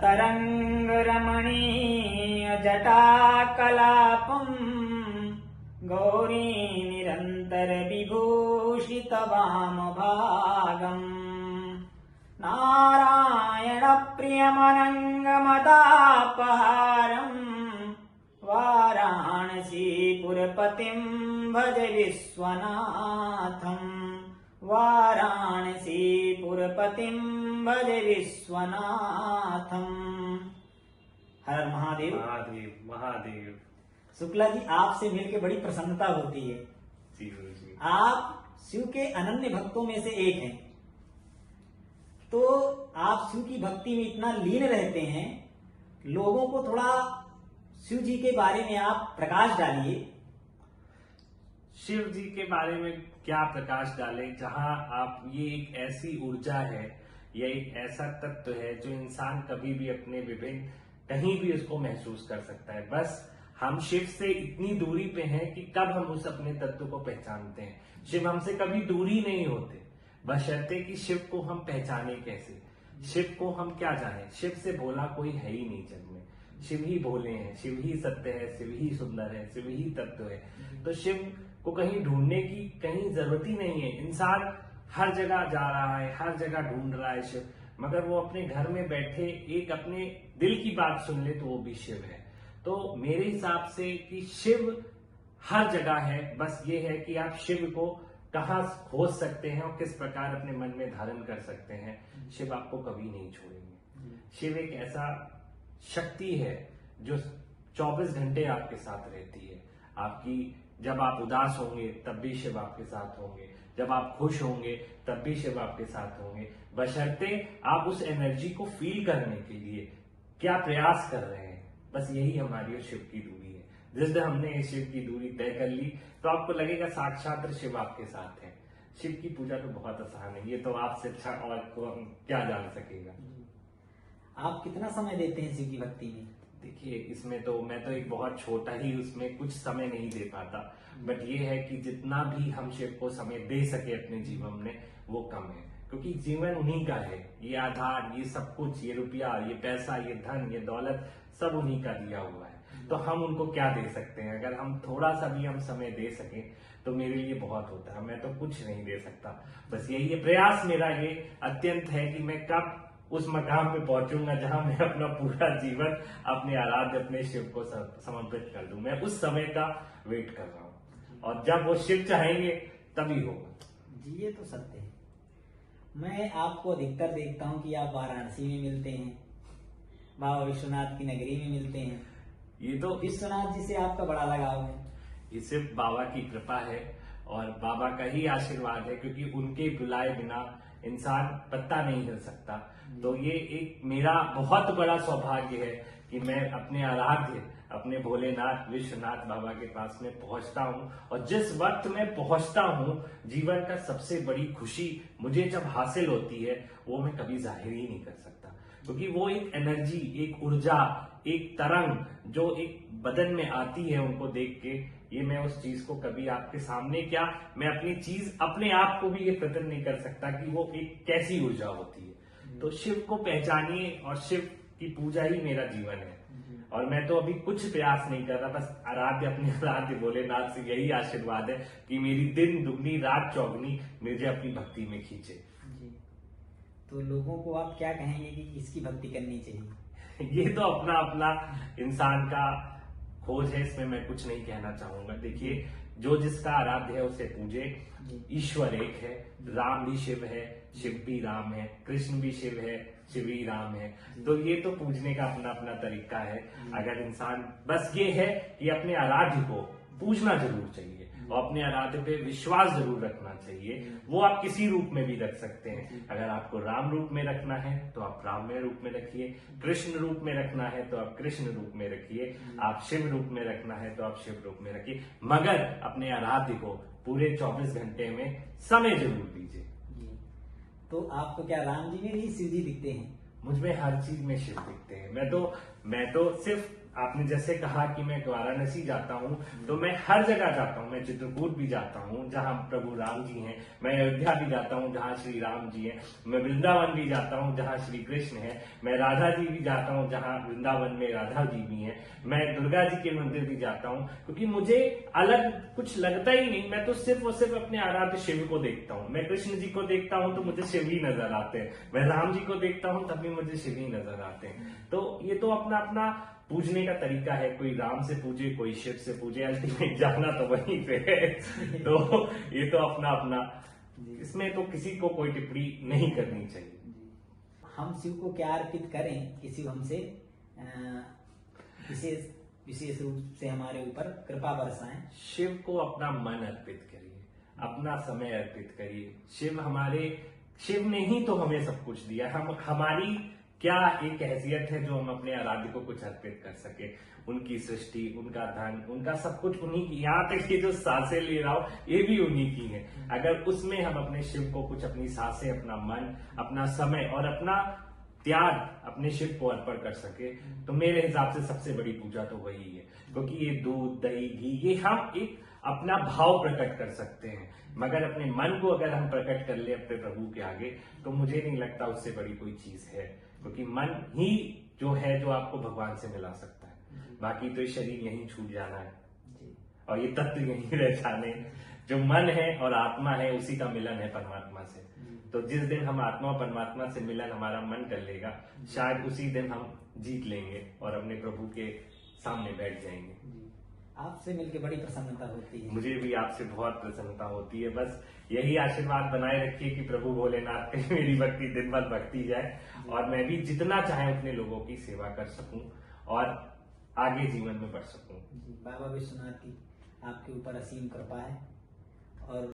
तरंगरमणीय जटाकलापम् गौरी निरन्तर विभूषित वामभागम् नारायण प्रियमनङ्गमदापहारम् वाराणसीपुरपतिम् भज विश्वनाथम् वाराणसीपुरपतिम् भज विश्वनाथम्। हर महादेव। महादेव महादेव। शुक्ला जी, आपसे मिलकर बड़ी प्रसन्नता होती है। जी जी। आप शिव के अनन्य भक्तों में से एक हैं, तो आप शिव की भक्ति में इतना लीन रहते हैं, लोगों को थोड़ा शिव जी के बारे में आप प्रकाश डालिए। शिव जी के बारे में क्या प्रकाश डालें, जहां आप ये एक ऐसी ऊर्जा है, यह एक ऐसा तत्व है जो इंसान कभी भी अपने विभिन्न कहीं भी उसको महसूस कर सकता है। बस हम शिव से इतनी दूरी पे हैं कि कब हम उस अपने तत्व को पहचानते हैं। शिव हमसे कभी दूरी नहीं होते, बशर्ते कि शिव को हम पहचाने कैसे, शिव को हम क्या जाने। शिव से भोला कोई है ही नहीं जग में, शिव ही भोले हैं, शिव ही सत्य है, शिव ही सुंदर है, शिव ही तत्व है। तो शिव को कहीं ढूंढने की कहीं जरूरत ही नहीं है। इंसान हर जगह जा रहा है, हर जगह ढूंढ रहा है शिव, मगर वो अपने घर में बैठे एक अपने दिल की बात सुन ले तो वो भी शिव है। तो मेरे हिसाब से कि शिव हर जगह है, बस ये है कि आप शिव को कहाँ खोज सकते हैं और किस प्रकार अपने मन में धारण कर सकते हैं। शिव आपको कभी नहीं छोड़ेंगे। शिव एक ऐसा शक्ति है जो 24 घंटे आपके साथ रहती है। आपकी जब आप उदास होंगे तब भी शिव आपके साथ होंगे, जब आप खुश होंगे तब भी शिव आपके साथ होंगे, बशर्ते आप उस एनर्जी को फील करने के लिए क्या प्रयास कर रहे हैं। बस यही हमारी और शिव की दूरी है। जिस दिन हमने शिव की दूरी तय कर ली तो आपको लगेगा साक्षात शिव आपके साथ है। शिव की पूजा तो बहुत आसान है, ये तो आपसे अच्छा और क्या जान सकेगा। आप कितना समय देते हैं शिव की भक्ति में? देखिए, इसमें तो मैं तो एक बहुत छोटा ही उसमें कुछ समय नहीं दे पाता, बट ये है कि जितना भी हम शिव को समय दे सके अपने जीवन में वो कम है, क्योंकि जीवन उन्हीं का है। ये आधार, ये सब कुछ, ये रुपया, ये पैसा, ये धन, ये दौलत सब उन्हीं का दिया हुआ है। तो हम उनको क्या दे सकते हैं? अगर हम थोड़ा सा भी हम समय दे सके तो मेरे लिए बहुत होता है। मैं तो कुछ नहीं दे सकता, बस यही है प्रयास मेरा ये अत्यंत है कि मैं कब उस मकाम पे पहुंचूंगा जहां मैं अपना पूरा जीवन अपने आराध्य अपने शिव को समर्पित कर दूं। मैं उस समय का वेट कर रहा हूं और जब वो शिव चाहेंगे तभी होगा। जी, ये तो सत्य है। मैं आपको अधिकतर देखता हूं कि आप वाराणसी में मिलते हैं, बाबा विश्वनाथ की नगरी में मिलते हैं। ये तो विश्वनाथ जी से आपका बड़ा लगाव है। ये सिर्फ बाबा की कृपा है और बाबा का ही आशीर्वाद है, क्योंकि उनके बुलाए बिना इंसान पत्ता नहीं हिल सकता। तो ये एक मेरा बहुत बड़ा सौभाग्य है कि मैं अपने आराध्य अपने भोलेनाथ विश्वनाथ बाबा के पास में पहुंचता हूं, और जिस वक्त मैं पहुंचता हूं जीवन का सबसे बड़ी खुशी मुझे जब हासिल होती है वो मैं कभी जाहिर ही नहीं कर सकता, क्योंकि वो एक एनर्जी, एक ऊर्जा, एक तरंग जो एक बदन में आती है उनको देख के, ये मैं उस चीज को कभी आपके सामने क्या, मैं अपनी चीज अपने आप को भी ये प्रकट नहीं कर सकता कि वो एक कैसी ऊर्जा होती है। तो शिव को पहचानिए और शिव की पूजा ही मेरा जीवन है। और मैं तो अभी कुछ प्रयास नहीं कर रहा, बस आराध्य अपने आराध्य भोलेनाथ से यही आशीर्वाद है कि मेरी दिन दुगनी रात चौगनी मुझे अपनी भक्ति में खींचे। तो लोगों को आप क्या कहेंगे कि किसकी भक्ति करनी चाहिए? ये तो अपना अपना इंसान का खोज है, इसमें मैं कुछ नहीं कहना चाहूंगा। देखिए, जो जिसका आराध्य है उसे पूजे। ईश्वर एक है, राम भी शिव है, शिव भी राम है, कृष्ण भी शिव है, शिव ही राम है। तो ये तो पूजने का अपना अपना तरीका है। अगर इंसान बस ये है कि अपने आराध्य को पूजना जरूर चाहिए और अपने आराध्य पे विश्वास जरूर रखना चाहिए। वो आप किसी रूप में भी रख सकते हैं। अगर आपको राम रूप में रखना है तो आप राम में रूप में रखिए, कृष्ण रूप में रखना है तो आप कृष्ण रूप में रखिए, आप शिव रूप में रखना है तो आप शिव रूप में रखिए, मगर अपने आराध्य को पूरे 24 घंटे में समय जरूर दीजिए। तो आपको क्या राम जी में भी शिव जी दिखते हैं? मुझ में हर चीज में शिव दिखते हैं। मैं तो सिर्फ आपने जैसे कहा कि मैं वाराणसी जाता हूँ, तो मैं हर जगह जाता हूँ। मैं चित्रकूट भी जाता हूँ जहाँ प्रभु राम जी हैं, मैं अयोध्या भी जाता हूँ जहाँ श्री राम जी हैं, मैं वृंदावन भी जाता हूँ जहाँ श्री कृष्ण है, मैं राधा जी भी जाता हूँ जहाँ वृंदावन में राधा जी भी हैं, मैं दुर्गा जी के मंदिर भी जाता हूँ, क्योंकि मुझे अलग कुछ लगता ही नहीं। मैं तो सिर्फ और सिर्फ अपने आराध्य शिव को देखता हूँ। मैं कृष्ण जी को देखता हूँ तो मुझे शिव ही नजर आते हैं, मैं राम जी को देखता हूँ तब भी मुझे शिव ही नजर आते हैं। तो ये तो अपना अपना पूजने का तरीका है, कोई राम से पूजे, कोई शिव से पूजे, अल्टीमेट जाना तो वहीं पे है। तो ये तो अपना अपना, इसमें तो किसी को कोई टिप्पणी नहीं करनी चाहिए। हम शिव को क्या अर्पित करें कि शिव हमसे विशेष विशेष रूप से हमारे ऊपर कृपा बरसाएं। शिव को अपना मन अर्पित करिए, अपना समय अर्पित करिए। शिव ने ही तो हमें सब कुछ दिया। हमारी क्या एक हैसियत है जो हम अपने आराध्य को कुछ अर्पित कर सके। उनकी सृष्टि, उनका धन, उनका सब कुछ उन्हीं की, यहाँ तक कि जो सांसें ले रहा हो ये भी उन्हीं की है। अगर उसमें हम अपने शिव को कुछ, अपनी सांसें, अपना मन, अपना समय और अपना त्याग अपने शिव को अर्पण कर सके, तो मेरे हिसाब से सबसे बड़ी पूजा तो वही है। क्योंकि ये दूध, दही, घी, ये हम एक अपना भाव प्रकट कर सकते हैं, मगर अपने मन को अगर हम प्रकट कर ले अपने प्रभु के आगे, तो मुझे नहीं लगता उससे बड़ी कोई चीज है। क्योंकि मन ही जो है जो आपको भगवान से मिला सकता है। बाकी तो ये शरीर यहीं छूट जाना है और ये तत्व यहीं रह जाने। जो मन है और आत्मा है उसी का मिलन है परमात्मा से। तो जिस दिन हम आत्मा और परमात्मा से मिलन हमारा मन कर लेगा, शायद उसी दिन हम जीत लेंगे और अपने प्रभु के सामने बैठ जाएंगे। आपसे मिलकर बड़ी प्रसन्नता होती है। मुझे भी आपसे बहुत प्रसन्नता होती है। बस यही आशीर्वाद बनाए रखिए कि प्रभु भोलेनाथ की मेरी भक्ति दिन भर बढ़ती जाए और मैं भी जितना चाहे उतने लोगों की सेवा कर सकूं और आगे जीवन में बढ़ सकूं। बाबा विश्वनाथ की आपके ऊपर असीम कृपा है और